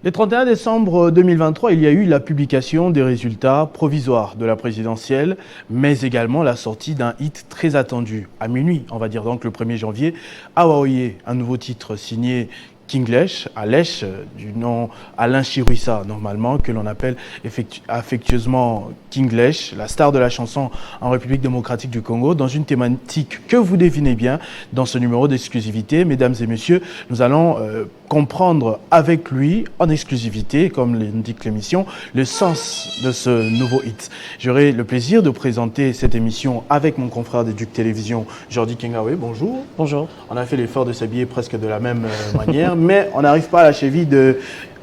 Le 31 décembre 2023, il y a eu la publication des résultats provisoires de la présidentielle, mais également la sortie d'un hit très attendu. À minuit, on va dire donc le 1er janvier, Awaoye, un nouveau titre signé Kinglèche, Alèche, du nom Alain Chirouissa, normalement, que l'on appelle affectueusement Kinglèche, la star de la chanson en République démocratique du Congo, dans une thématique que vous devinez bien dans ce numéro d'exclusivité. Mesdames et messieurs, nous allons comprendre avec lui, en exclusivité, comme l'indique l'émission, le sens de ce nouveau hit. J'aurai le plaisir de présenter cette émission avec mon confrère de Duc Télévision, Jordi Kengawe. Bonjour. Bonjour. On a fait l'effort de s'habiller presque de la même manière, mais on n'arrive pas à la cheville de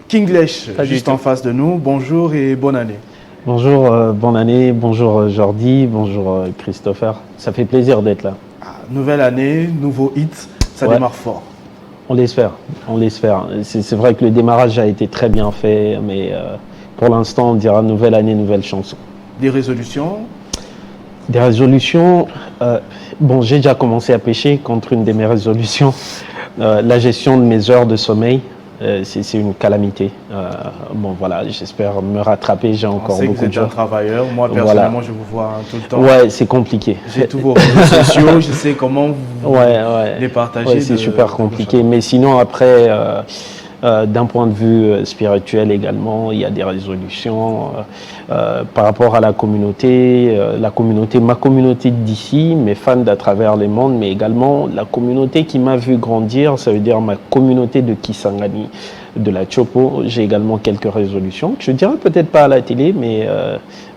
Kinglèche, juste en face de nous. Bonjour et bonne année. Bonjour, bonne année. Bonjour Jordi, bonjour Christopher. Ça fait plaisir d'être là. Nouvelle année, nouveau hit, ça démarre fort. On l'espère, on l'espère. C'est vrai que le démarrage a été très bien fait, mais pour l'instant, on dira nouvelle année, nouvelle chanson. Des résolutions? Des résolutions, bon, j'ai déjà commencé à pêcher contre une de mes résolutions. La gestion de mes heures de sommeil, c'est une calamité. Bon, voilà, j'espère me rattraper. J'ai encore beaucoup de choses. Vous êtes un travailleur. Moi, personnellement, je vous vois tout le temps. Ouais, c'est compliqué. J'ai tous vos réseaux sociaux. Je sais comment vous les partagez. Ouais, c'est super compliqué. Mais sinon, après, d'un point de vue spirituel également, il y a des résolutions par rapport à la communauté, ma communauté d'ici, mes fans d'à travers le monde, mais également la communauté qui m'a vu grandir, ça veut dire ma communauté de Kisangani, de la Chopo. J'ai également quelques résolutions. Je dirais peut-être pas à la télé, mais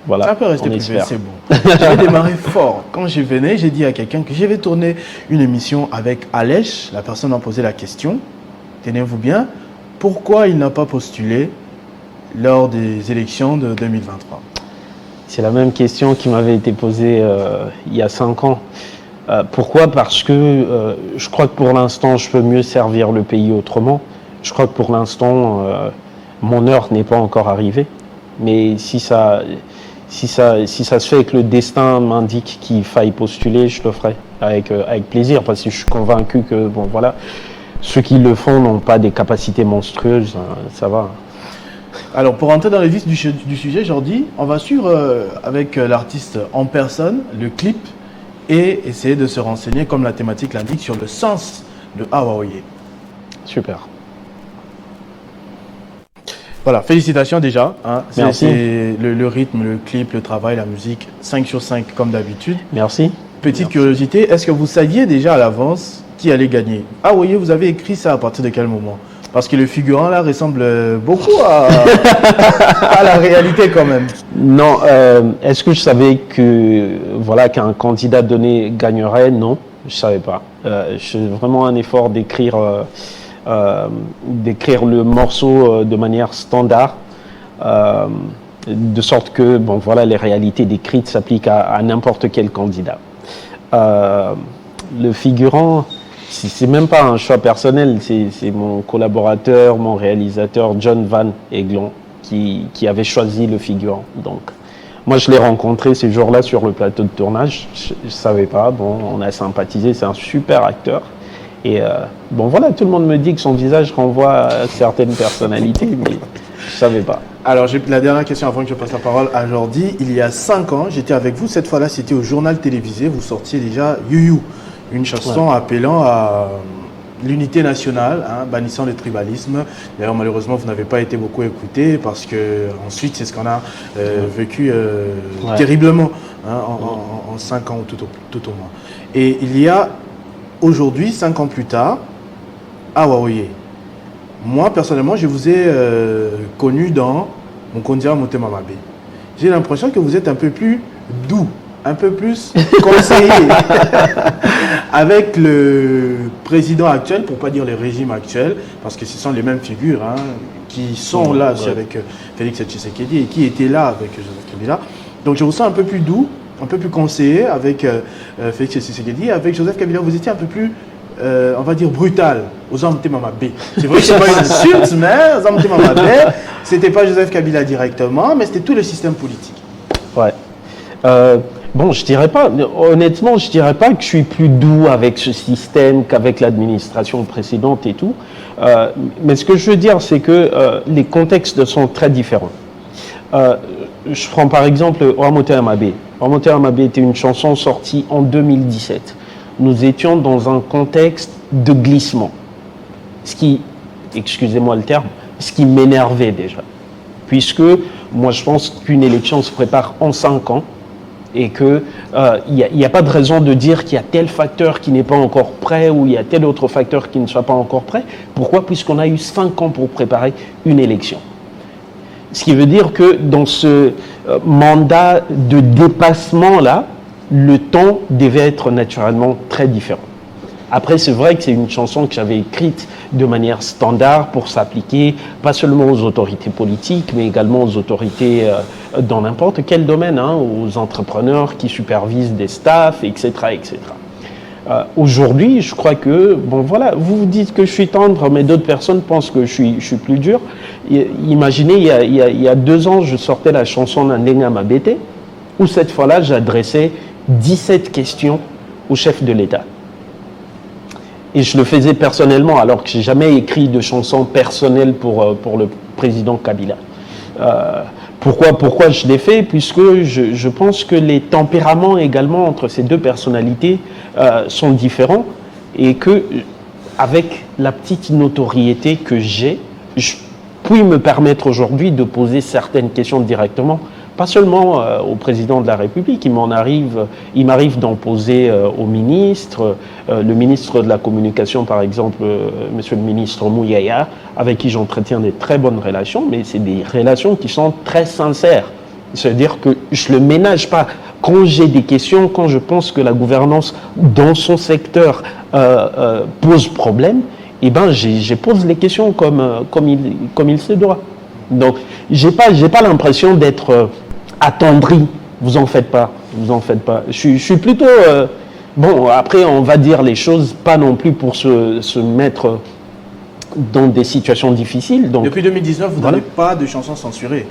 voilà. Ça peut rester privé, c'est bon. J'avais démarré fort. Quand je venais, j'ai dit à quelqu'un que j'avais tourné une émission avec Alèche. La personne a posé la question, tenez-vous bien, pourquoi il n'a pas postulé lors des élections de 2023? C'est la même question qui m'avait été posée il y a 5 ans. Pourquoi? Parce que je crois que pour l'instant, je peux mieux servir le pays autrement. Je crois que pour l'instant, mon heure n'est pas encore arrivée. Mais si ça se fait et que le destin m'indique qu'il faille postuler, je le ferai avec plaisir, parce que je suis convaincu que, bon, voilà, ceux qui le font n'ont pas des capacités monstrueuses, ça va. Alors, pour entrer dans le vif du sujet, Jordi, on va suivre avec l'artiste en personne le clip et essayer de se renseigner, comme la thématique l'indique, sur le sens de Awaoye. Super. Voilà, félicitations déjà. Hein. Merci. C'est le rythme, le clip, le travail, la musique, 5 sur 5 comme d'habitude. Merci. Petite curiosité, est-ce que vous saviez déjà à l'avance qui allait gagner? Awaoye, vous avez écrit ça à partir de quel moment? Parce que le figurant là ressemble beaucoup à la réalité quand même. Non, est-ce que je savais que voilà qu'un candidat donné gagnerait? Non, je savais pas. Je fais vraiment un effort d'écrire le morceau de manière standard, de sorte que bon voilà les réalités décrites s'appliquent à n'importe quel candidat. Le figurant, c'est même pas un choix personnel, c'est mon collaborateur, mon réalisateur John Van Aiglon qui avait choisi le figurant. Donc, moi je l'ai rencontré ces jours-là sur le plateau de tournage, je savais pas, bon, on a sympathisé, c'est un super acteur. Et bon voilà, tout le monde me dit que son visage renvoie à certaines personnalités, mais je savais pas. Alors, la dernière question avant que je passe la parole à Jordi. Il y a 5 ans, j'étais avec vous, cette fois-là c'était au journal télévisé, vous sortiez déjà You, une chanson appelant à l'unité nationale, hein, bannissant le tribalisme. D'ailleurs, malheureusement, vous n'avez pas été beaucoup écouté parce que ensuite, c'est ce qu'on a vécu terriblement hein, en 5 ans tout au moins. Et il y a aujourd'hui, 5 ans plus tard, Awaoye. Moi, personnellement, je vous ai connu dans mon Kondia Motema Mabe. J'ai l'impression que vous êtes un peu plus doux, un peu plus conseillé avec le président actuel, pour ne pas dire le régime actuel, parce que ce sont les mêmes figures hein, qui sont là aussi avec Félix Tshisekedi et qui étaient là avec Joseph Kabila. Donc je vous sens un peu plus doux, un peu plus conseillé avec Félix Tshisekedi. Avec Joseph Kabila, vous étiez un peu plus, on va dire, brutal aux hommes de Mamabé. C'est vrai que ce n'est pas une insulte, mais aux hommes de Mamabé, ce n'était pas Joseph Kabila directement, mais c'était tout le système politique. Ouais. Bon, je dirais pas, honnêtement, je dirais pas que je suis plus doux avec ce système qu'avec l'administration précédente et tout. Mais ce que je veux dire, c'est que les contextes sont très différents. Je prends par exemple Oramote Amabe. Oramote Amabe était une chanson sortie en 2017. Nous étions dans un contexte de glissement. Ce qui, excusez-moi le terme, ce qui m'énervait déjà. Puisque moi je pense qu'une élection se prépare en 5 ans et qu'il n'y a pas de raison de dire qu'il y a tel facteur qui n'est pas encore prêt ou il y a tel autre facteur qui ne soit pas encore prêt. Pourquoi? Puisqu'on a eu 5 ans pour préparer une élection. Ce qui veut dire que dans ce mandat de dépassement-là, le temps devait être naturellement très différent. Après, c'est vrai que c'est une chanson que j'avais écrite de manière standard pour s'appliquer pas seulement aux autorités politiques, mais également aux autorités dans n'importe quel domaine, hein, aux entrepreneurs qui supervisent des staffs, etc. etc. Aujourd'hui, je crois que, bon voilà, vous dites que je suis tendre, mais d'autres personnes pensent que je suis plus dur. Imaginez, il y a 2 ans, je sortais la chanson Nandenga Mabete, où cette fois-là, j'adressais 17 questions au chef de l'État. Et je le faisais personnellement, alors que je n'ai jamais écrit de chanson personnelle pour le président Kabila. Pourquoi je l'ai fait? Puisque je pense que les tempéraments également entre ces deux personnalités sont différents et que, avec la petite notoriété que j'ai, je puis me permettre aujourd'hui de poser certaines questions directement. Pas seulement au président de la République, il m'arrive d'en poser au ministre, le ministre de la Communication par exemple, monsieur le ministre Mouyaya, avec qui j'entretiens des très bonnes relations, mais c'est des relations qui sont très sincères. C'est-à-dire que je ne le ménage pas. Quand j'ai des questions, quand je pense que la gouvernance dans son secteur pose problème, eh ben, je pose les questions comme il se doit. Donc, j'ai pas l'impression d'être attendri. Vous en faites pas. Je suis plutôt bon. Après, on va dire les choses pas non plus pour se mettre dans des situations difficiles. Donc, depuis 2019, vous n'avez pas de chansons censurées.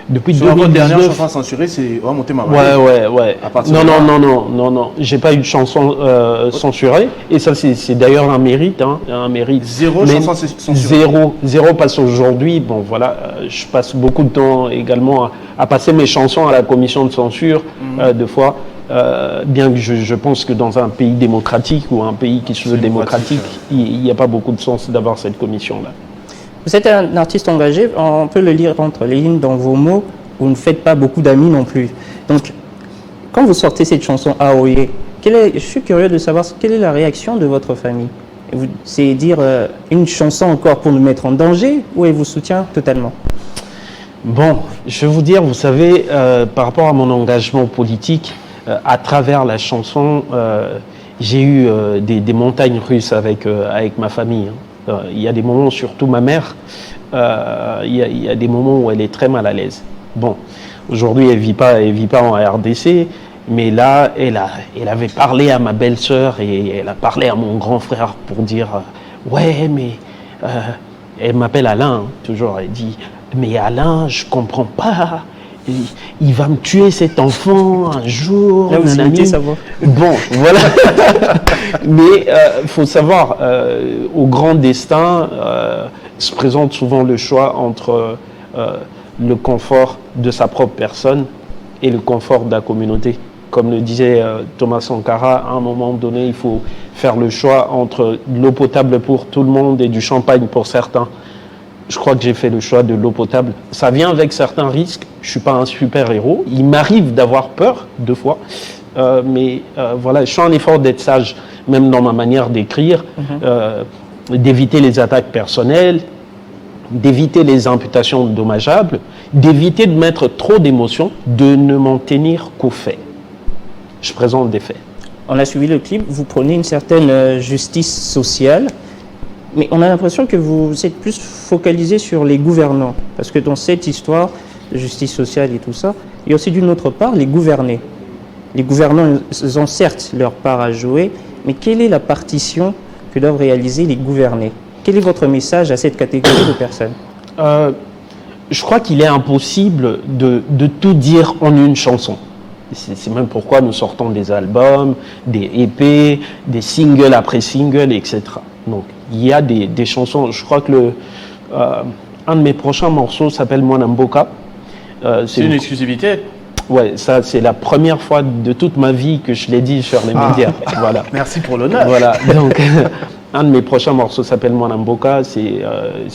Depuis Votre 2019, dernière chanson censurée, c'est Oramote Amabe. Ouais. À partir de Non. J'ai pas eu de chanson censurée. Et ça, c'est d'ailleurs un mérite. Un mérite. Zéro chanson censurée. Zéro parce qu'aujourd'hui, bon voilà, je passe beaucoup de temps également à passer mes chansons à la commission de censure, deux fois. Bien que je pense que dans un pays démocratique ou un pays qui se veut démocratique, il n'y a pas beaucoup de sens d'avoir cette commission-là. Vous êtes un artiste engagé, on peut le lire entre les lignes dans vos mots, vous ne faites pas beaucoup d'amis non plus. Donc, quand vous sortez cette chanson Aoye, je suis curieux de savoir quelle est la réaction de votre famille. C'est dire une chanson encore pour nous mettre en danger ou elle vous soutient totalement? Bon, je vais vous dire, vous savez, par rapport à mon engagement politique, à travers la chanson, j'ai eu des montagnes russes avec ma famille. Il y a des moments, surtout ma mère, il y a des moments où elle est très mal à l'aise. Bon, aujourd'hui, elle vit pas en RDC, mais là, elle avait parlé à ma belle-sœur et elle a parlé à mon grand frère pour dire ouais, mais elle m'appelle Alain, toujours. Elle dit mais Alain, je comprends pas. Il va me tuer cet enfant un jour. Là, vous imitez sa voix. Bon, voilà. Mais il faut savoir, au grand destin se présente souvent le choix entre le confort de sa propre personne et le confort de la communauté. Comme le disait Thomas Sankara, à un moment donné, il faut faire le choix entre de l'eau potable pour tout le monde et du champagne pour certains. Je crois que j'ai fait le choix de l'eau potable. Ça vient avec certains risques. Je ne suis pas un super-héros. Il m'arrive d'avoir peur, 2 fois. Mais voilà, je fais un effort d'être sage, même dans ma manière d'écrire, d'éviter les attaques personnelles, d'éviter les imputations dommageables, d'éviter de mettre trop d'émotions, de ne m'en tenir qu'aux faits. Je présente des faits. On a suivi le clip, vous prenez une certaine justice sociale. Mais on a l'impression que vous êtes plus focalisé sur les gouvernants. Parce que dans cette histoire de justice sociale et tout ça, il y a aussi d'une autre part les gouvernés. Les gouvernants ont certes leur part à jouer, mais quelle est la partition que doivent réaliser les gouvernés? Quel est votre message à cette catégorie de personnes? Je crois qu'il est impossible de tout dire en une chanson. C'est même pourquoi nous sortons des albums, des EP, des singles après singles, etc. Donc, Il y a des chansons. Je crois que un de mes prochains morceaux s'appelle Mwanamboka. C'est une exclusivité. Ouais, ça c'est la première fois de toute ma vie que je l'ai dit sur les médias. Voilà. Merci pour l'honneur. Voilà. Donc, un de mes prochains morceaux s'appelle Mwanamboka. C'est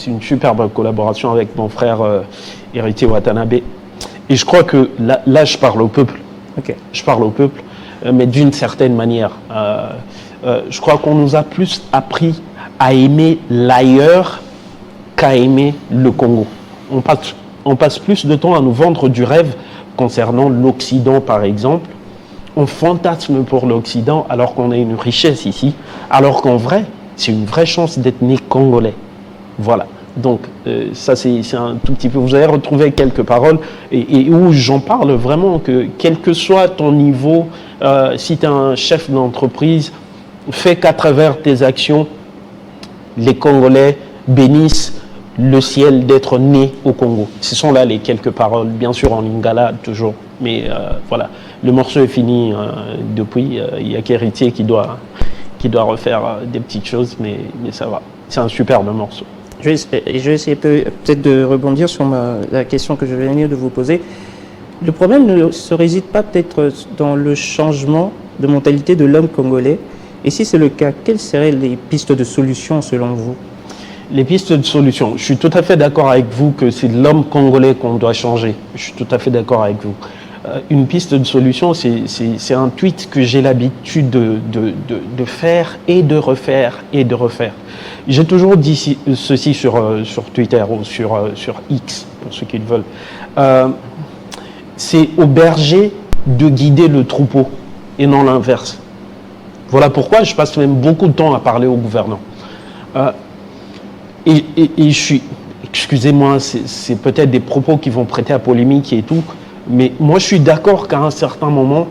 une superbe collaboration avec mon frère Héritier Watanabe. Et je crois que là je parle au peuple. Ok. Je parle au peuple, mais d'une certaine manière. Je crois qu'on nous a plus appris à aimer l'ailleurs qu'à aimer le Congo. On passe plus de temps à nous vendre du rêve concernant l'Occident, par exemple. On fantasme pour l'Occident alors qu'on a une richesse ici, alors qu'en vrai, c'est une vraie chance d'être né congolais. Voilà. Donc, ça, c'est un tout petit peu... Vous avez retrouvé quelques paroles et où j'en parle vraiment que, quel que soit ton niveau, si tu es un chef d'entreprise, fais qu'à travers tes actions, les Congolais bénissent le ciel d'être né au Congo. Ce sont là les quelques paroles, bien sûr en lingala toujours, mais voilà. Le morceau est fini depuis, il y a qu'Héritier qui doit refaire des petites choses, mais ça va. C'est un superbe morceau. Je vais essayer peut-être de rebondir sur la question que je venais de vous poser. Le problème ne se réside pas peut-être dans le changement de mentalité de l'homme congolais. Et si c'est le cas, quelles seraient les pistes de solution selon vous? Les pistes de solution. Je suis tout à fait d'accord avec vous que c'est l'homme congolais qu'on doit changer. Je suis tout à fait d'accord avec vous. Une piste de solution, c'est un tweet que j'ai l'habitude de faire et de refaire et de refaire. J'ai toujours dit ceci sur Twitter ou sur X, pour ceux qui le veulent. C'est au berger de guider le troupeau et non l'inverse. Voilà pourquoi je passe même beaucoup de temps à parler au gouvernant. Et je suis, excusez-moi, c'est peut-être des propos qui vont prêter à polémique et tout, mais moi je suis d'accord qu'à un certain moment,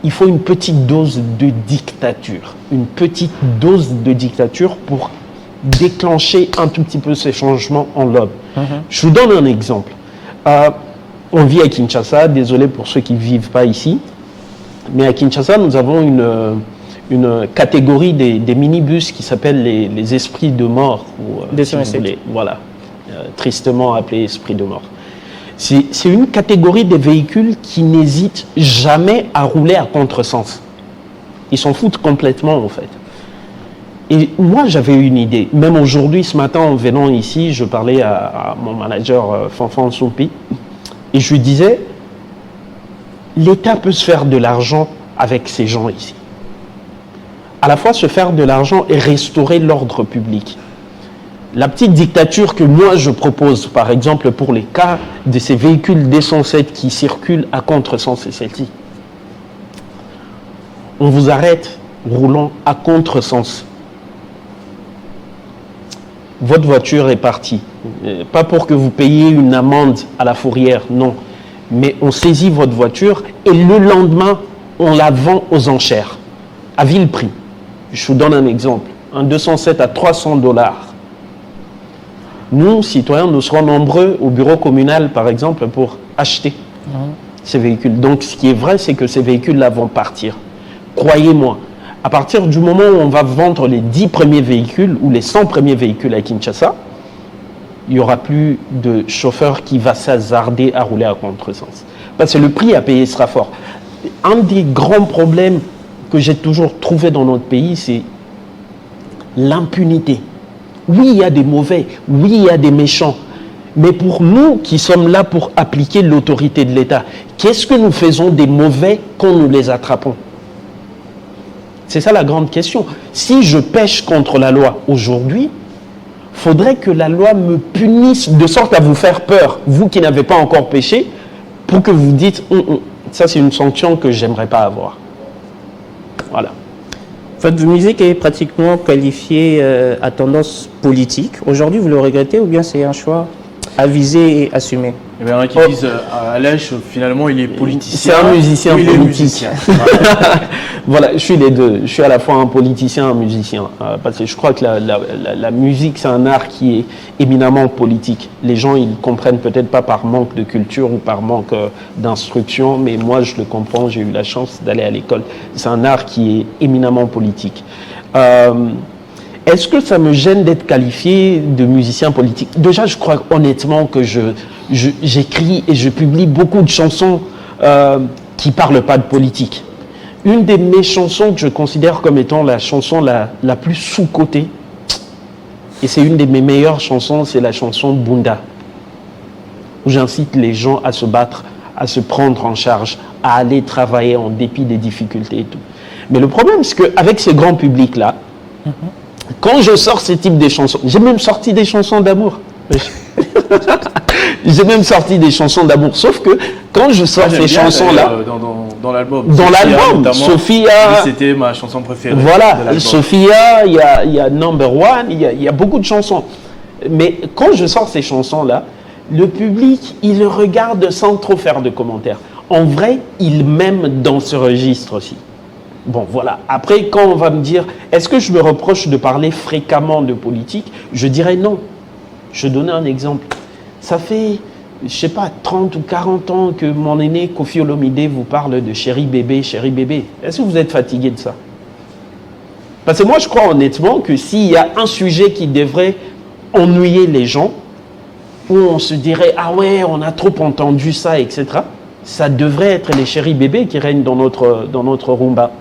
il faut une petite dose de dictature. Une petite dose de dictature pour déclencher un tout petit peu ces changements en l'homme. Je vous donne un exemple. On vit à Kinshasa, désolé pour ceux qui ne vivent pas ici, mais à Kinshasa, nous avons une catégorie des minibus qui s'appellent les esprits de mort. Ou, si vous voulez, voilà, tristement appelés esprits de mort. C'est une catégorie des véhicules qui n'hésitent jamais à rouler à contresens. Ils s'en foutent complètement, en fait. Et moi, j'avais une idée. Même aujourd'hui, ce matin, en venant ici, je parlais à mon manager, Fanfan Soumpi, et je lui disais, l'État peut se faire de l'argent avec ces gens ici. À la fois se faire de l'argent et restaurer l'ordre public. La petite dictature que moi je propose, par exemple pour les cas de ces véhicules D107 qui circulent à contresens, c'est celle-ci. On vous arrête roulant à contresens. Votre voiture est partie. Pas pour que vous payiez une amende à la fourrière, non. Mais on saisit votre voiture et le lendemain, on la vend aux enchères, à vil prix. Je vous donne un exemple. Un 207 à $300. Nous, citoyens, nous serons nombreux au bureau communal, par exemple, pour acheter ces véhicules. Donc, ce qui est vrai, c'est que ces véhicules-là vont partir. Croyez-moi, à partir du moment où on va vendre les 10 premiers véhicules ou les 100 premiers véhicules à Kinshasa, il n'y aura plus de chauffeur qui va s'hasarder à rouler à contresens. Parce que le prix à payer sera fort. Un des grands problèmes que j'ai toujours trouvé dans notre pays, c'est l'impunité. Oui, il y a des mauvais, oui, il y a des méchants, mais pour nous qui sommes là pour appliquer l'autorité de l'État, qu'est-ce que nous faisons des mauvais quand nous les attrapons? C'est ça la grande question. Si je pêche contre la loi aujourd'hui, il faudrait que la loi me punisse de sorte à vous faire peur, vous qui n'avez pas encore péché, pour que vous dites ça c'est une sanction que j'aimerais pas avoir. Voilà. Votre musique est pratiquement qualifiée à tendance politique. Aujourd'hui, vous le regrettez ou bien c'est un choix avisé et assumé? Il y en a qui disent Alèche, finalement, il est politicien. C'est un musicien il politique. est musicien. Voilà, je suis les deux. Je suis à la fois un politicien et un musicien. Parce que je crois que la musique, c'est un art qui est éminemment politique. Les gens, ils ne comprennent peut-être pas par manque de culture ou par manque d'instruction, mais moi, je le comprends. J'ai eu la chance d'aller à l'école. C'est un art qui est éminemment politique. Est-ce que ça me gêne d'être qualifié de musicien politique? Déjà, je crois honnêtement que j'écris et je publie beaucoup de chansons qui ne parlent pas de politique. Une de mes chansons que je considère comme étant la chanson la plus sous-cotée, et c'est une de mes meilleures chansons, c'est la chanson Bunda, où j'incite les gens à se battre, à se prendre en charge, à aller travailler en dépit des difficultés et tout. Mais le problème, c'est qu'avec ces grands publics-là, quand je sors ce type de chansons, j'ai même sorti des chansons d'amour. J'ai même sorti des chansons d'amour, sauf que quand je sors ces chansons-là, dans l'album, Sophia, c'était ma chanson préférée. Voilà, Sophia, il y a Number One, il y a beaucoup de chansons. Mais quand je sors ces chansons-là, le public, il le regarde sans trop faire de commentaires. En vrai, il m'aime dans ce registre aussi. Bon, voilà. Après, quand on va me dire, est-ce que je me reproche de parler fréquemment de politique? Je dirais non. Je vais donner un exemple. Ça fait, je sais pas, 30 ou 40 ans que mon aîné Kofi Olomide vous parle de chéri bébé, chéri bébé. Est-ce que vous êtes fatigué de ça? Parce que moi, je crois honnêtement que s'il y a un sujet qui devrait ennuyer les gens, où on se dirait, ah ouais, on a trop entendu ça, etc., ça devrait être les chéris bébés qui règnent dans notre rumba.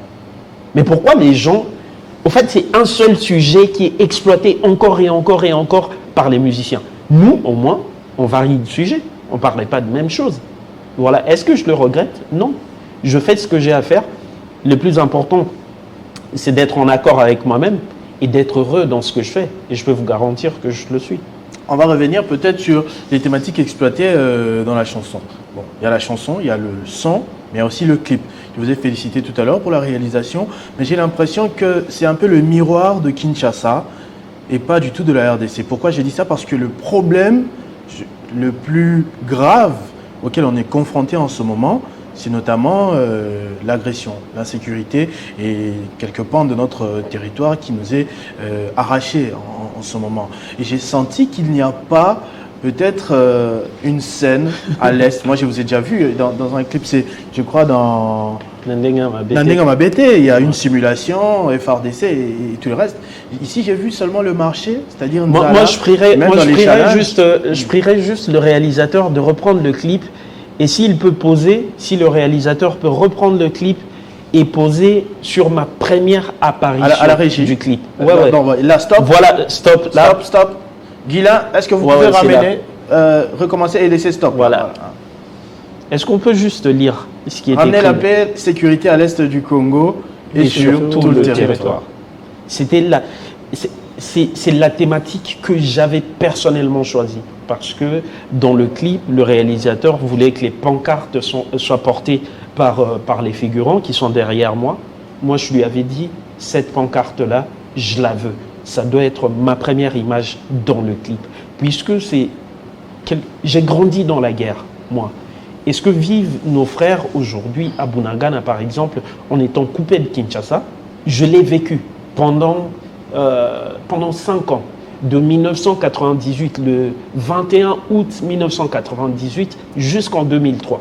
Mais pourquoi les gens... En fait, c'est un seul sujet qui est exploité encore et encore et encore par les musiciens. Nous, au moins, on varie de sujet. On ne parlait pas de même chose. Voilà. Est-ce que je le regrette? Non. Je fais ce que j'ai à faire. Le plus important, c'est d'être en accord avec moi-même et d'être heureux dans ce que je fais. Et je peux vous garantir que je le suis. On va revenir peut-être sur les thématiques exploitées dans la chanson. Bon, il y a la chanson, il y a le son, mais il y a aussi le clip. Je vous ai félicité tout à l'heure pour la réalisation, mais j'ai l'impression que c'est un peu le miroir de Kinshasa et pas du tout de la RDC. Pourquoi j'ai dit ça? Parce que le problème le plus grave auquel on est confronté en ce moment, c'est notamment l'agression, l'insécurité et quelques pans de notre territoire qui nous est arraché en ce moment. Et j'ai senti qu'il n'y a pas peut-être une scène à l'Est. Moi, je vous ai déjà vu dans un clip, c'est, je crois, dans Nandenga Mabete, il y a une simulation, FRDC et tout le reste. Ici, j'ai vu seulement le marché, c'est-à-dire Nzala, moi, je prierais juste le réalisateur de reprendre le clip. Et s'il peut poser, si le réalisateur peut reprendre le clip et poser sur ma première apparition à la régie du clip. Non, là, stop. Voilà, stop. Là. Stop. Guilain, est-ce que vous pouvez ramener, recommencer et laisser stop? Voilà. Est-ce qu'on peut juste lire ce qui est écrit? Ramener la paix, sécurité à l'est du Congo et sur tout le territoire. C'est la thématique que j'avais personnellement choisie. Parce que dans le clip, le réalisateur voulait que les pancartes soient portées par les figurants qui sont derrière moi. Moi, je lui avais dit, cette pancarte-là, je la veux. Ça doit être ma première image dans le clip. Puisque j'ai grandi dans la guerre, moi. Et ce que vivent nos frères aujourd'hui à Bunagana, par exemple, en étant coupés de Kinshasa, je l'ai vécu pendant 5 ans. De 1998, le 21 août 1998 jusqu'en 2003.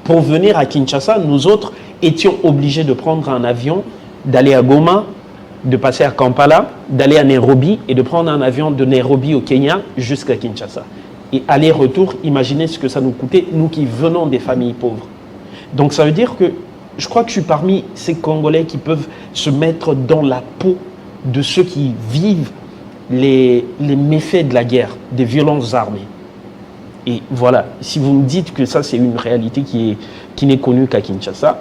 Pour venir à Kinshasa, nous autres étions obligés de prendre un avion, d'aller à Goma, de passer à Kampala, d'aller à Nairobi et de prendre un avion de Nairobi au Kenya jusqu'à Kinshasa. Et aller-retour, imaginez ce que ça nous coûtait, nous qui venons des familles pauvres. Donc ça veut dire que je crois que je suis parmi ces Congolais qui peuvent se mettre dans la peau de ceux qui vivent les méfaits de la guerre, des violences armées. Et voilà, si vous me dites que ça c'est une réalité qui n'est connue qu'à Kinshasa,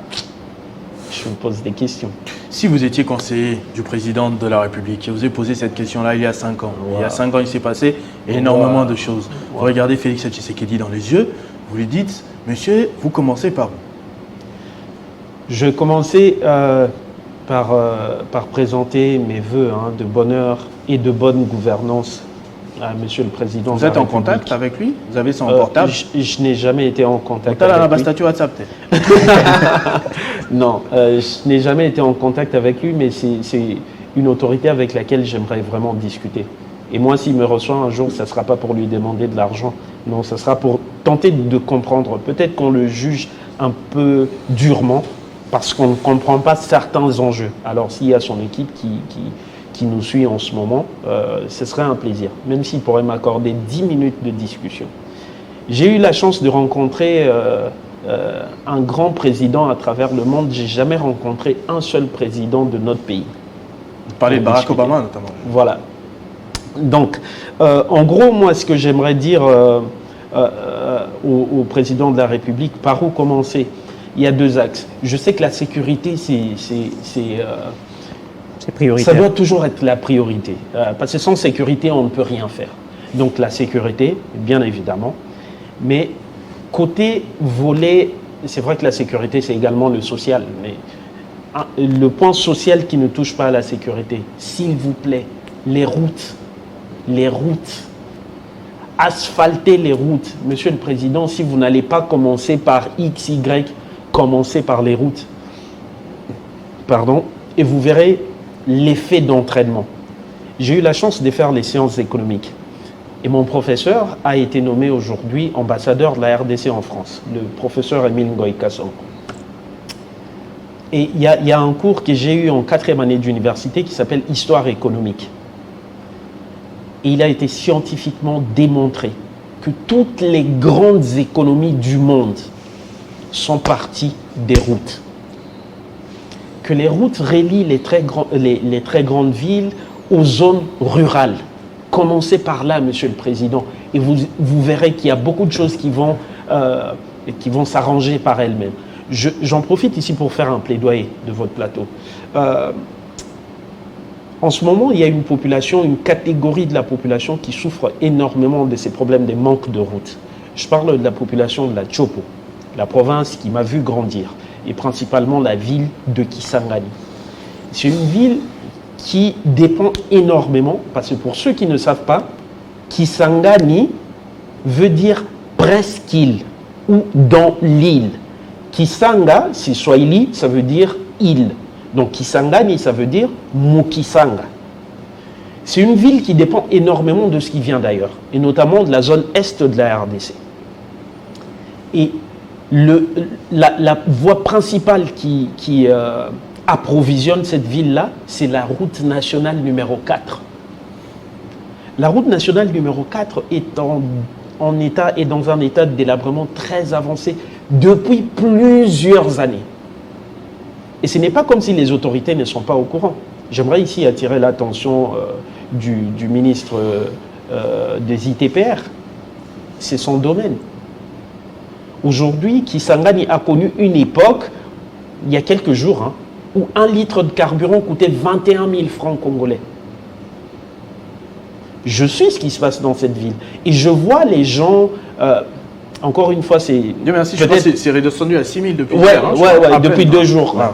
je me pose des questions. Si vous étiez conseiller du président de la République, je vous ai posé cette question-là il y a 5 ans. Wow. Il y a 5 ans, il s'est passé énormément de choses. Wow. Vous regardez Félix Tshisekedi dans les yeux, vous lui dites, monsieur, vous commencez par où? Je commençais par présenter mes vœux de bonheur et de bonne gouvernance à Monsieur le Président. Vous êtes en contact avec lui? Vous avez son portable? Je n'ai jamais été en contact avec lui. WhatsApp, non, je n'ai jamais été en contact avec lui, mais c'est une autorité avec laquelle j'aimerais vraiment discuter. Et moi, s'il me reçoit un jour, ça ne sera pas pour lui demander de l'argent. Non, ça sera pour tenter de comprendre. Peut-être qu'on le juge un peu durement parce qu'on ne comprend pas certains enjeux. Alors, s'il y a son équipe qui nous suit en ce moment, ce serait un plaisir, même s'il pourrait m'accorder 10 minutes de discussion. J'ai eu la chance de rencontrer un grand président à travers le monde. J'ai jamais rencontré un seul président de notre pays. Vous parlez de Barack Obama notamment. Voilà. Donc, en gros, moi, ce que j'aimerais dire au président de la République, par où commencer? Il y a deux axes. Je sais que la sécurité, c'est prioritaire. Ça doit toujours être la priorité. Parce que sans sécurité, on ne peut rien faire. Donc, la sécurité, bien évidemment. Mais côté volet, c'est vrai que la sécurité, c'est également le social. Mais le point social qui ne touche pas à la sécurité, s'il vous plaît, les routes. Asphalter les routes. Monsieur le Président, si vous n'allez pas commencer par X, Y, commencez par les routes. Pardon. Et vous verrez l'effet d'entraînement. J'ai eu la chance de faire les séances économiques. Et mon professeur a été nommé aujourd'hui ambassadeur de la RDC en France, le professeur Émile Ngoï Kassongo. Et il y a un cours que j'ai eu en 4e année d'université qui s'appelle Histoire économique. Et il a été scientifiquement démontré que toutes les grandes économies du monde sont parties des routes. Que les routes relient les très grandes villes aux zones rurales. Commencez par là, Monsieur le Président, et vous verrez qu'il y a beaucoup de choses qui vont s'arranger par elles-mêmes. J'en profite ici pour faire un plaidoyer de votre plateau. En ce moment, il y a une catégorie de la population qui souffre énormément de ces problèmes de manque de routes. Je parle de la population de la Chopo, la province qui m'a vu grandir, et principalement la ville de Kisangani. C'est une ville qui dépend énormément, parce que pour ceux qui ne savent pas, Kisangani veut dire presqu'île ou dans l'île. Kisanga, c'est Swahili, ça veut dire île. Donc Kisangani, ça veut dire Mukisanga. C'est une ville qui dépend énormément de ce qui vient d'ailleurs, et notamment de la zone est de la RDC. Et la voie principale qui approvisionne cette ville-là, c'est la route nationale numéro 4. La route nationale numéro 4 est dans un état de délabrement très avancé depuis plusieurs années. Et ce n'est pas comme si les autorités ne sont pas au courant. J'aimerais ici attirer l'attention du ministre des ITPR. C'est son domaine. Aujourd'hui, Kisangani a connu une époque, il y a quelques jours, où 1 litre de carburant coûtait 21 000 francs congolais. Je suis ce qui se passe dans cette ville. Et je vois les gens... encore une fois, c'est... Dieu merci, je crois que c'est redescendu à 6 000 depuis hier. Depuis 2 jours. Ouais.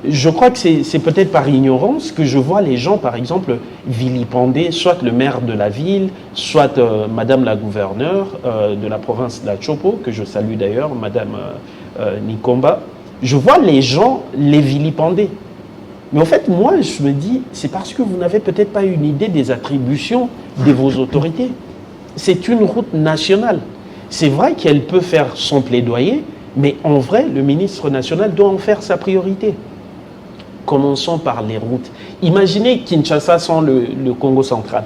Je crois que c'est peut-être par ignorance que je vois les gens, par exemple, vilipender soit le maire de la ville, soit Madame la gouverneure de la province de la Chopo, que je salue d'ailleurs, Madame Nikomba. Je vois les gens les vilipender. Mais en fait, moi, je me dis, c'est parce que vous n'avez peut-être pas une idée des attributions de vos autorités. C'est une route nationale. C'est vrai qu'elle peut faire son plaidoyer, mais en vrai, le ministre national doit en faire sa priorité. Commençons par les routes. Imaginez Kinshasa sans le Congo central.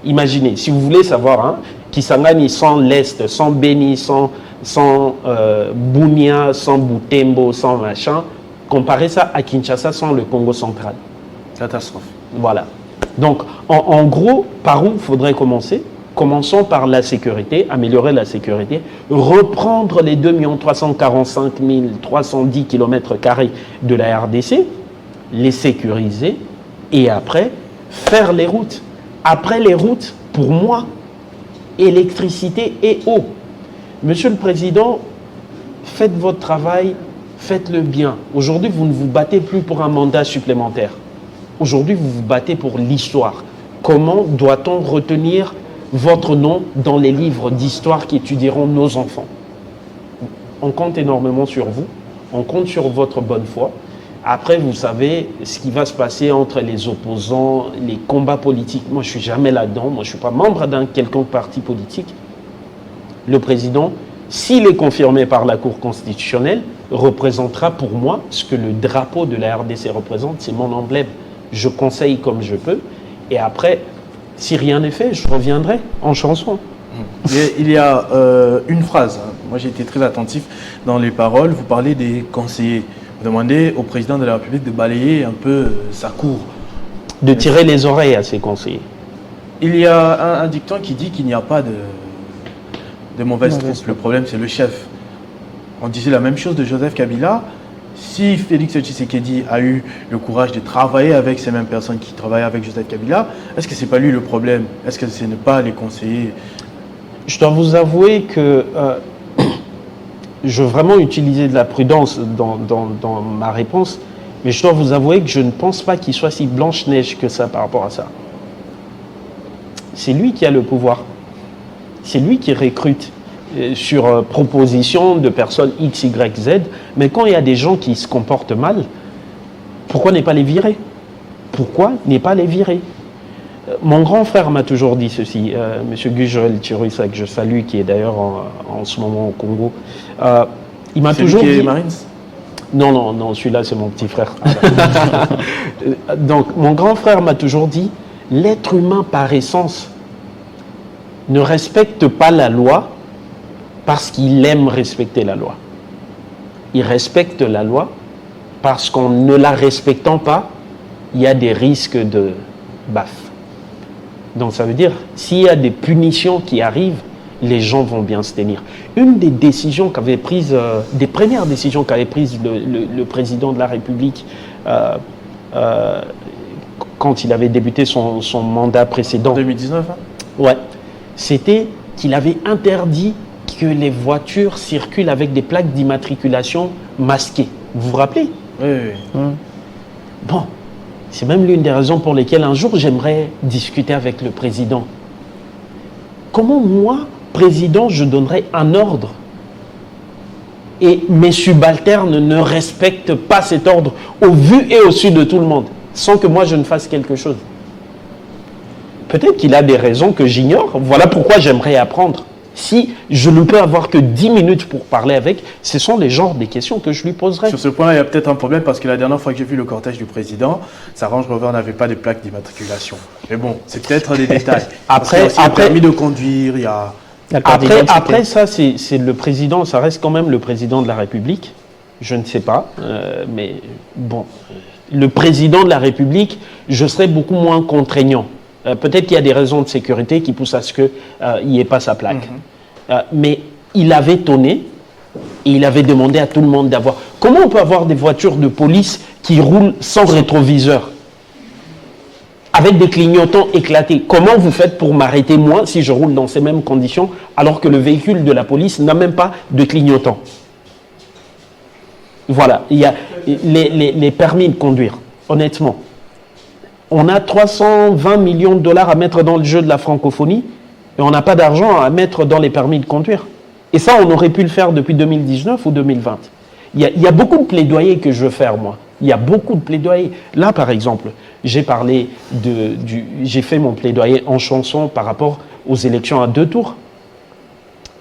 Imaginez, si vous voulez savoir, Kisangani sans l'Est, sans Beni, sans Bunia, sans Butembo, sans machin, comparez ça à Kinshasa sans le Congo central. Catastrophe. Voilà. Donc, en gros, par où faudrait commencer? Commençons par la sécurité, améliorer la sécurité, reprendre les 2 345 310 km² de la RDC, les sécuriser et après, faire les routes. Après les routes, pour moi, électricité et eau. Monsieur le Président, faites votre travail, faites-le bien. Aujourd'hui, vous ne vous battez plus pour un mandat supplémentaire. Aujourd'hui, vous vous battez pour l'histoire. Comment doit-on retenir votre nom dans les livres d'histoire qui étudieront nos enfants? On compte énormément sur vous, on compte sur votre bonne foi. Après, vous savez ce qui va se passer entre les opposants, les combats politiques. Moi, je ne suis jamais là-dedans. Moi, je ne suis pas membre d'un quelconque parti politique. Le président, s'il est confirmé par la Cour constitutionnelle, représentera pour moi ce que le drapeau de la RDC représente. C'est mon emblème. je conseille comme je peux, et après, si rien n'est fait, je reviendrai en chanson. Il y a une phrase, hein. Moi j'ai été très attentif dans les paroles, vous parlez des conseillers. Vous demandez au président de la République de balayer un peu sa cour. De tirer les oreilles à ses conseillers. Il y a un dicton qui dit qu'il n'y a pas de mauvaise troupe. Le problème, c'est le chef. On disait la même chose de Joseph Kabila. Si Félix Tshisekedi a eu le courage de travailler avec ces mêmes personnes qui travaillaient avec Joseph Kabila, est-ce que ce n'est pas lui le problème? Est-ce que ce n'est pas les conseillers? Je dois vous avouer que je veux vraiment utiliser de la prudence dans ma réponse, mais je dois vous avouer que je ne pense pas qu'il soit si Blanche-Neige que ça par rapport à ça. C'est lui qui a le pouvoir. C'est lui qui recrute sur proposition de personnes X, Y, Z. Mais quand il y a des gens qui se comportent mal, pourquoi ne pas les virer? Pourquoi ne pas les virer? Mon grand frère m'a toujours dit ceci, M. Gus-Joël Chirouissa, que je salue, qui est d'ailleurs en ce moment au Congo. Il m'a toujours dit... Marines? Non, celui-là c'est mon petit frère. Donc, mon grand frère m'a toujours dit, l'être humain par essence ne respecte pas la loi parce qu'il aime respecter la loi. Il respecte la loi parce qu'en ne la respectant pas, il y a des risques de baffe. Donc ça veut dire, s'il y a des punitions qui arrivent, les gens vont bien se tenir. Une des décisions qu'avait prises, des premières décisions qu'avait prises le président de la République quand il avait débuté son mandat précédent. En 2019, hein? Ouais. C'était qu'il avait interdit que les voitures circulent avec des plaques d'immatriculation masquées. Vous vous rappelez? Oui. Bon, c'est même l'une des raisons pour lesquelles un jour j'aimerais discuter avec le président. Comment moi, président, je donnerais un ordre et mes subalternes ne respectent pas cet ordre au vu et au su de tout le monde, sans que moi je ne fasse quelque chose? Peut-être qu'il a des raisons que j'ignore. Voilà pourquoi j'aimerais apprendre. Si je ne peux avoir que 10 minutes pour parler avec, ce sont les genres des questions que je lui poserai. Sur ce point, il y a peut-être un problème parce que la dernière fois que j'ai vu le cortège du président, sa Range Rover n'avait pas de plaque d'immatriculation. Mais bon, c'est peut-être des détails. Après, permis de conduire, il y a... Après ça, c'est le président, ça reste quand même le président de la République. Je ne sais pas, mais bon, le président de la République, je serais beaucoup moins contraignant. Peut-être qu'il y a des raisons de sécurité qui poussent à ce qu'il n'y ait pas sa plaque. Mais il avait tonné et il avait demandé à tout le monde d'avoir... Comment on peut avoir des voitures de police qui roulent sans rétroviseur, avec des clignotants éclatés? Comment vous faites pour m'arrêter moi si je roule dans ces mêmes conditions alors que le véhicule de la police n'a même pas de clignotant? Voilà, il y a les permis de conduire, honnêtement. On a 320 millions de dollars à mettre dans le jeu de la francophonie et on n'a pas d'argent à mettre dans les permis de conduire. Et ça, on aurait pu le faire depuis 2019 ou 2020. Il y a beaucoup de plaidoyers que je veux faire, moi. Il y a beaucoup de plaidoyers. Là, par exemple, j'ai fait mon plaidoyer en chanson par rapport aux élections à 2 tours.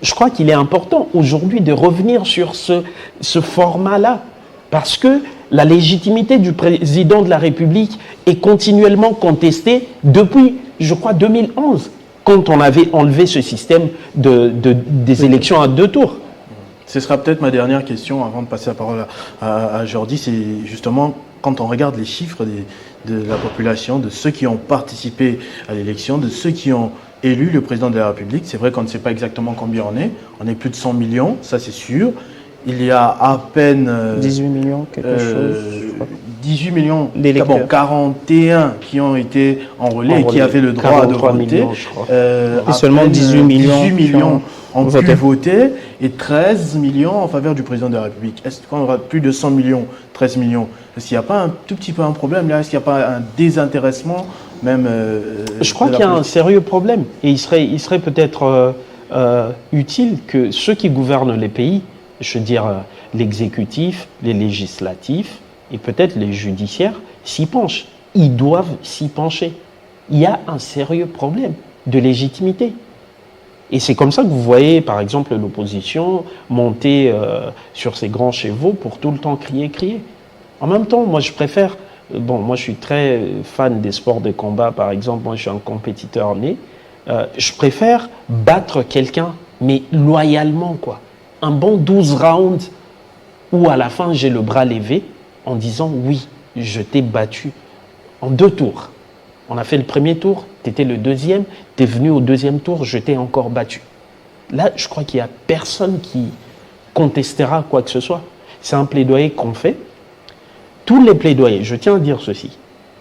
Je crois qu'il est important aujourd'hui de revenir sur ce format-là, parce que la légitimité du président de la République est continuellement contestée depuis, je crois, 2011, quand on avait enlevé ce système des élections à 2 tours. Ce sera peut-être ma dernière question avant de passer la parole à Jordi. C'est justement quand on regarde les chiffres de la population, de ceux qui ont participé à l'élection, de ceux qui ont élu le président de la République. C'est vrai qu'on ne sait pas exactement combien on est. On est plus de 100 millions, ça c'est sûr. Il y a à peine... 18 millions, quelque chose. 18 millions, d'électeurs. 41 qui ont été enrôlés et qui avaient le droit de voter. Millions, je crois. Et seulement 18 millions ont pu voter et 13 millions en faveur du président de la République. Est-ce qu'on aura plus de 100 millions, 13 millions? Est-ce qu'il n'y a pas un tout petit peu un problème là? Est-ce qu'il n'y a pas un désintéressement même Je crois qu'il y a un sérieux problème. Et il serait peut-être utile que ceux qui gouvernent les pays, je veux dire l'exécutif, les législatifs et peut-être les judiciaires, s'y penchent. Ils doivent s'y pencher. Il y a un sérieux problème de légitimité. Et c'est comme ça que vous voyez, par exemple, l'opposition monter sur ses grands chevaux pour tout le temps crier. En même temps, moi, je préfère bon, moi je suis très fan des sports de combat, par exemple, moi je suis un compétiteur né. Je préfère battre quelqu'un, mais loyalement, quoi. Un bon 12 rounds où à la fin j'ai le bras levé en disant oui, je t'ai battu en 2 tours. On a fait le premier tour, tu étais le deuxième, tu es venu au deuxième tour, je t'ai encore battu. Là, je crois qu'il n'y a personne qui contestera quoi que ce soit. C'est un plaidoyer qu'on fait. Tous les plaidoyers, je tiens à dire ceci,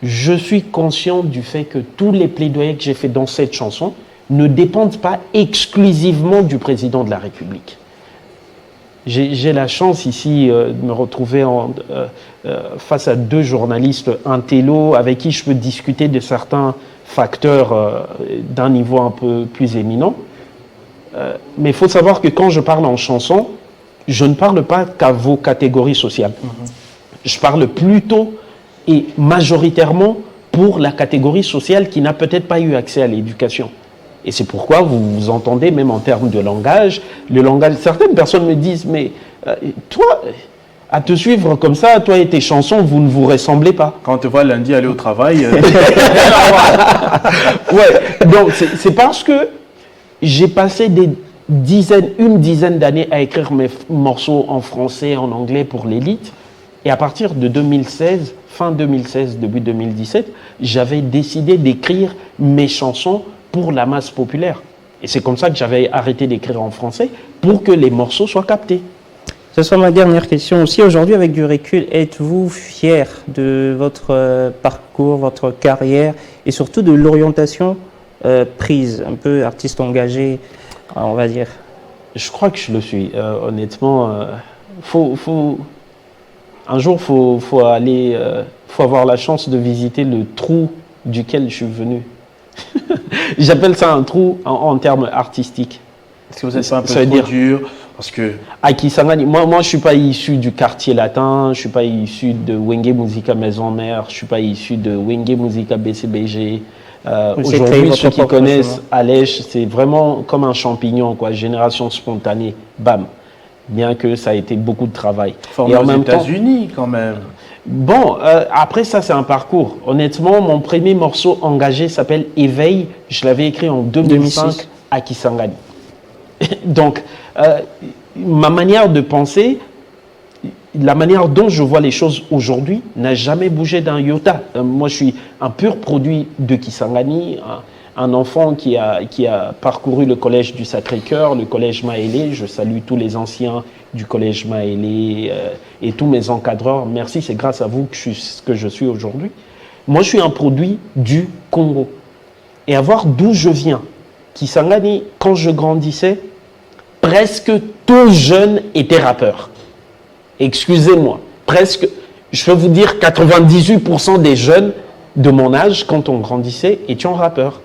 je suis conscient du fait que tous les plaidoyers que j'ai fait dans cette chanson ne dépendent pas exclusivement du président de la République. J'ai la chance ici de me retrouver face à 2 journalistes intello avec qui je peux discuter de certains facteurs d'un niveau un peu plus éminent. Mais il faut savoir que quand je parle en chanson, je ne parle pas qu'à vos catégories sociales. Je parle plutôt et majoritairement pour la catégorie sociale qui n'a peut-être pas eu accès à l'éducation. Et c'est pourquoi vous entendez, même en termes de langage, le langage. Certaines personnes me disent, mais toi, à te suivre comme ça, toi et tes chansons, vous ne vous ressemblez pas. Quand on te voit lundi aller au travail. Ouais, donc c'est parce que j'ai passé une dizaine d'années à écrire mes morceaux en français, en anglais pour l'élite. Et à partir de 2016, fin 2016, début 2017, j'avais décidé d'écrire mes chansons pour la masse populaire. Et c'est comme ça que j'avais arrêté d'écrire en français, pour que les morceaux soient captés. Ce sera ma dernière question aussi. Aujourd'hui, avec du recul, êtes-vous fier de votre parcours, votre carrière et surtout de l'orientation prise, un peu artiste engagé, on va dire? Je crois que je le suis. Honnêtement, un jour, faut avoir la chance de visiter le trou duquel je suis venu. J'appelle ça un trou en termes artistiques. Est-ce que vous êtes pas un peu trop dur? Parce que... À Kisangani, moi je ne suis pas issu du quartier latin, je ne suis pas issu de Wenge Musica Maison Mère, je ne suis pas issu de Wenge Musica BCBG. Aujourd'hui, ceux qui connaissent Alèche, c'est vraiment comme un champignon, quoi, génération spontanée, bam. Bien que ça a été beaucoup de travail. Et en même temps, aux États-Unis quand même. Bon, après ça, c'est un parcours. Honnêtement, mon premier morceau engagé s'appelle Éveil. Je l'avais écrit en 2005 à Kisangani. Donc, ma manière de penser, la manière dont je vois les choses aujourd'hui n'a jamais bougé d'un iota. Moi, je suis un pur produit de Kisangani, un enfant qui a parcouru le collège du Sacré-Cœur, le collège Maélé. Je salue tous les anciens du collège Maélé et tous mes encadreurs. Merci, c'est grâce à vous que je suis ce que je suis aujourd'hui. Moi, je suis un produit du Congo. Et à voir d'où je viens. Kisangani, quand je grandissais, presque tout jeune était rappeur. Excusez-moi, presque, je peux vous dire 98% des jeunes de mon âge, quand on grandissait, étaient rappeurs.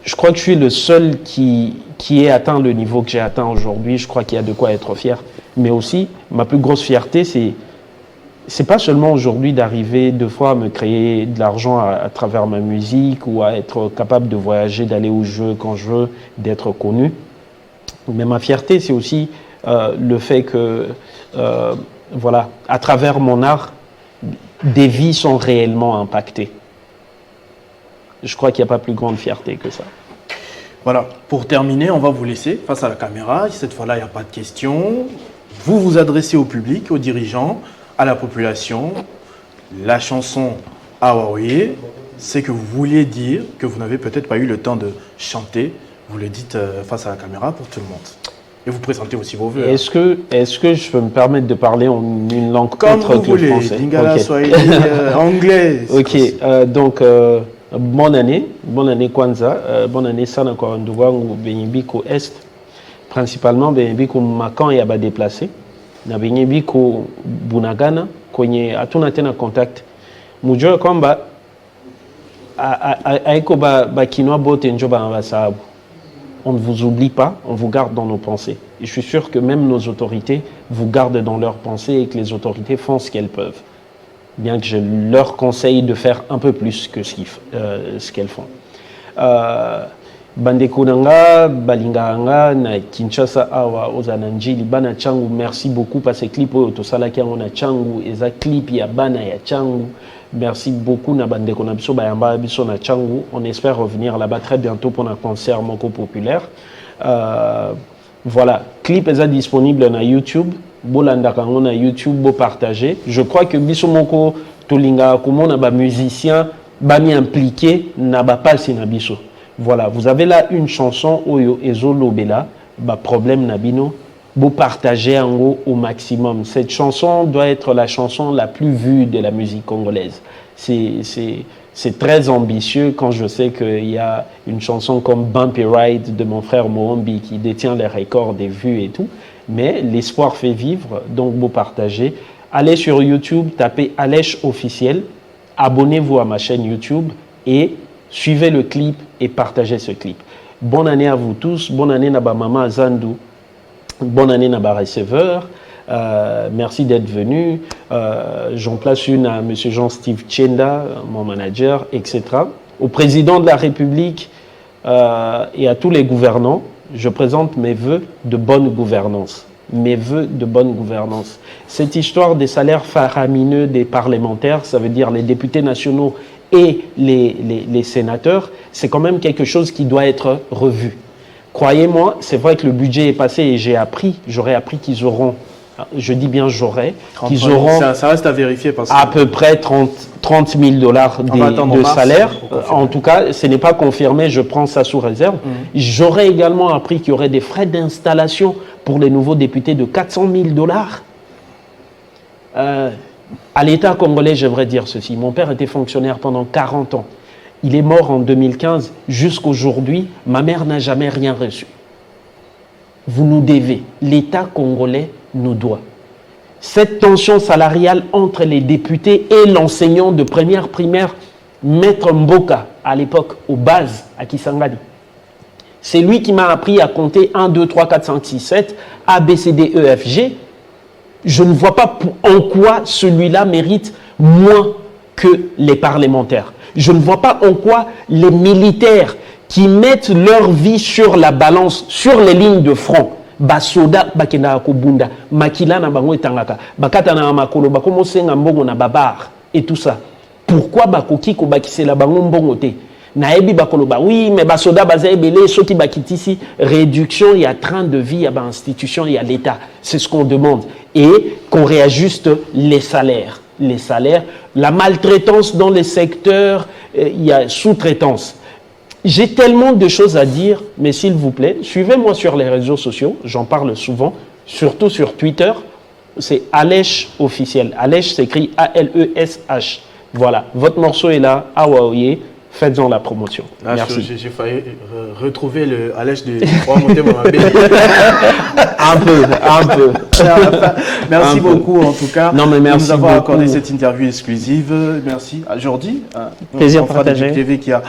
Je crois que je suis le seul qui ait atteint le niveau que j'ai atteint aujourd'hui. Je crois qu'il y a de quoi être fier. Mais aussi, ma plus grosse fierté, c'est pas seulement aujourd'hui d'arriver 2 fois à me créer de l'argent à travers ma musique ou à être capable de voyager, d'aller où je veux, quand je veux, d'être connu. Mais ma fierté, c'est aussi le fait que, voilà, à travers mon art, des vies sont réellement impactées. Je crois qu'il n'y a pas plus grande fierté que ça. Voilà, pour terminer, on va vous laisser face à la caméra. Cette fois-là, il n'y a pas de questions. Vous vous adressez au public, aux dirigeants, à la population. La chanson Awaoye, c'est que vous vouliez dire que vous n'avez peut-être pas eu le temps de chanter. Vous le dites face à la caméra pour tout le monde. Et vous présentez aussi vos vœux. Est-ce que je peux me permettre de parler en une langue comme autre que le français? Lingala, okay. Swahili, anglais. Ok, donc bonne année Kwanzaa, bonne année sana kwa ndugu wangu benye biko Est, principalement benye biko Makan ya badéplacé na benye biko Bunagana kwenye hatuna tena contact. Mujue kwamba aiko bakinoa bote njo basababu. On ne vous oublie pas, on vous garde dans nos pensées. Et je suis sûr que même nos autorités vous gardent dans leurs pensées et que les autorités font ce qu'elles peuvent. Bien que je leur conseille de faire un peu plus que ce qu'elles font. bandeko nanga balinganga na Kinshasa awa ozananjili bana changu merci beaucoup parce que clip oyo tosalaki yango na changu eza clip ya bana ya changu merci beaucoup na bandeko na biso bayamba biso na changu on espère revenir là-bas très bientôt pour un concert moko populaire voilà clip eza disponible na YouTube bolandaka yango na YouTube bo partager je crois que biso moko tolinga komona ba musicien bami impliqué na ba pasi na biso. Voilà, vous avez là une chanson Oyo Ezolobela, ba problème nabino, vous partagez en gros au maximum. Cette chanson doit être la chanson la plus vue de la musique congolaise. C'est très ambitieux quand je sais qu'il y a une chanson comme Bumpy Ride de mon frère Mohambi qui détient les records des vues et tout. Mais l'espoir fait vivre, donc vous partagez. Allez sur YouTube, tapez Alèche officiel, abonnez-vous à ma chaîne YouTube et suivez le clip et partagez ce clip. Bonne année à vous tous. Bonne année à maman Zandou. Bonne année à receveur. Merci d'être venu. J'en place une à M. Jean-Steve Tchenda, mon manager, etc. Au président de la République et à tous les gouvernants, je présente mes vœux de bonne gouvernance. Mes vœux de bonne gouvernance. Cette histoire des salaires faramineux des parlementaires, ça veut dire les députés nationaux et les sénateurs, c'est quand même quelque chose qui doit être revu. Croyez-moi, c'est vrai que le budget est passé et j'aurais appris qu'ils auront, je dis bien j'aurais, qu'ils auront ça reste à vérifier parce que à peu près 30 000 $ de salaire. En tout cas, ce n'est pas confirmé, je prends ça sous réserve. J'aurais également appris qu'il y aurait des frais d'installation pour les nouveaux députés de 400 000 $. À l'État congolais, j'aimerais dire ceci. Mon père était fonctionnaire pendant 40 ans. Il est mort en 2015. Jusqu'aujourd'hui, ma mère n'a jamais rien reçu. Vous nous devez. L'État congolais nous doit. Cette tension salariale entre les députés et l'enseignant de première primaire, Maître Mboka, à l'époque, aux bases, à Kisangani. C'est lui qui m'a appris à compter 1, 2, 3, 4, 5, 6, 7, A, B, C, D, E, F, G. Je ne vois pas en quoi celui-là mérite moins que les parlementaires. Je ne vois pas en quoi les militaires qui mettent leur vie sur la balance, sur les lignes de front, basoda bakenda kobunda, makila na bango etangaka, bakata na makolo bakomo senga mbongo na babar et tout ça. Pourquoi bakoki ko bakisela bango mbongo te? Naebi bakoloba oui mais basoda baza ebele soki bakitisi réduction il y a train de vie à institution il y a l'État c'est ce qu'on demande et qu'on réajuste les salaires la maltraitance dans les secteurs il y a sous-traitance. J'ai tellement de choses à dire mais s'il vous plaît suivez-moi sur les réseaux sociaux, j'en parle souvent surtout sur Twitter, c'est Alèche officiel. Alèche s'écrit A-L-E-S-H. Voilà, votre morceau est là, Awaoye. Faites-en la promotion. Là, merci. J'ai failli retrouver le Alèche de monter mon un peu. Merci beaucoup en tout cas. Non, mais merci de nous avoir beaucoup. accordé cette interview exclusive. Merci à Jordi. Plaisir partagé. TV qui a.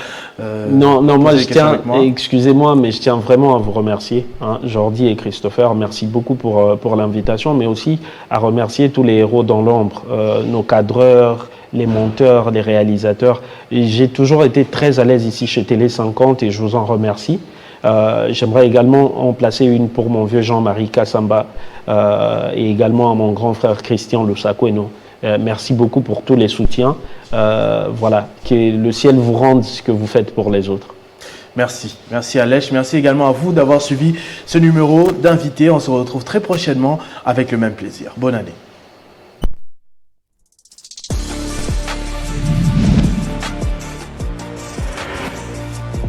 Non, moi je tiens, excusez-moi, mais je tiens vraiment à vous remercier, Jordi et Christopher. Merci beaucoup pour l'invitation, mais aussi à remercier tous les héros dans l'ombre, nos cadreurs, les monteurs, les réalisateurs. J'ai toujours été très à l'aise ici chez Télé 50 et je vous en remercie. J'aimerais également en placer une pour mon vieux Jean-Marie Kassamba et également à mon grand frère Christian Lusakweno. Merci beaucoup pour tous les soutiens. Voilà, que le ciel vous rende ce que vous faites pour les autres. Merci. Merci Alèche. Merci également à vous d'avoir suivi ce numéro d'invité. On se retrouve très prochainement avec le même plaisir. Bonne année.